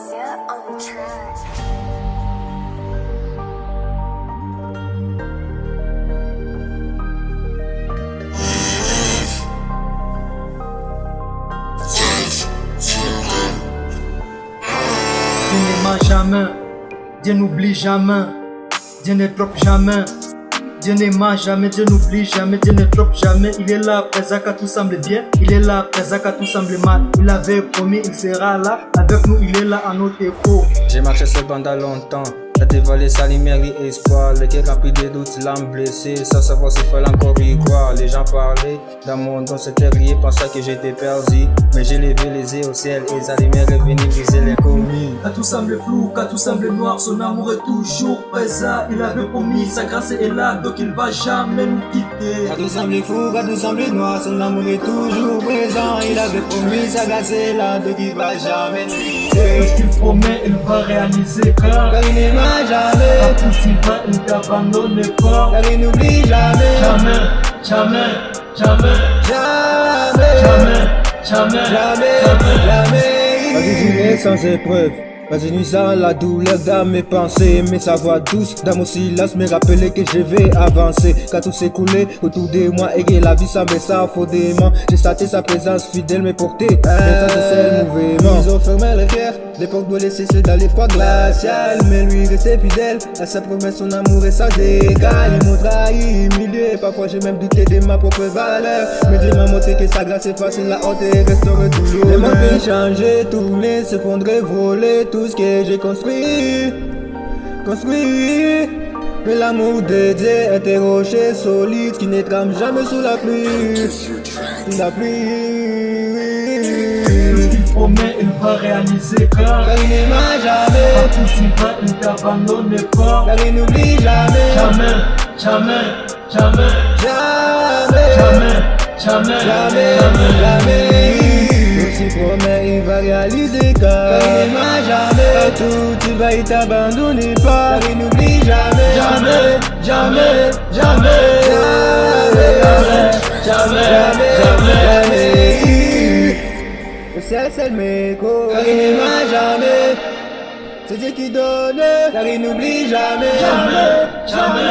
Brazil on the track. Dieu n'aima jamais, Dieu n'oublie jamais, Dieu ne trompe jamais. Dieu n'aima jamais, Dieu n'oublie jamais, Dieu ne trompe jamais. Il est là, présent quand tout semble bien. Il est là, présent quand tout semble mal. Il avait promis, il sera là. Avec nous, il est là à notre écho. J'ai marché seul pendant longtemps. La dévalé sa lumière et espoir. Le cœur rempli de doutes, l'âme blessée. Sans savoir s'il fallait encore y croire. Les gens parlaient dans mon dos, c'était rié, pensaient que j'étais perdu. Mais j'ai levé les yeux au ciel et sa lumière est venue briser les commis. Quand tout semble flou, quand tout semble noir, son amour est toujours présent. Il avait promis, sa grâce est là, donc il va jamais nous quitter. Quand tout semble fou, quand tout semble noir, son amour est toujours présent. Il avait promis, sa grâce est là, donc il va jamais nous quitter. Ce qu'il promet, il va réaliser car il n'aima jamais. Quand tout y va, il t'abandonne pas. Car il n'oublie jamais. Jamais, jamais, jamais, Jamais, jamais, jamais. Pas une journée sans épreuve, pas une nuit sans la douleur dans mes pensées. Mais sa voix douce dans mon silence me rappelait que je vais avancer. Quand tout s'écoulait autour de moi et que la vie semblait s'affodément, j'ai senti sa présence fidèle me porter. Présence de ses mouvements. Ils ont fermé le cœur, l'époque doit laisser ceux dans les froids glacial. Mais lui restait fidèle à sa promesse, son amour est sans égal. Ils m'ont trahi, humilié, parfois j'ai même douté de ma propre valeur. Mais Dieu m'a montré que sa grâce efface la honte et restaure tout l'eau. Les mondes peuvent changer, tourner, s'effondrer, voler, tout ce que j'ai construit. Mais l'amour de Dieu est un rocher solide qui ne tremble jamais sous la pluie. Sous la pluie. Ce qu'il promet, il va réaliser car il n'aima jamais. Quand tout y va, il t'abandonne pas. Car il n'oublie jamais. Jamais, jamais, jamais, jamais, jamais. S'il promet, il va réaliser car il n'aima jamais. Partout tu vas, il t'abandonne pas. Car il n'oublie jamais. Jamais. Le ciel, c'est le méco. Car il n'aima jamais. C'est Dieu qui donne. Car il n'oublie jamais. Jamais.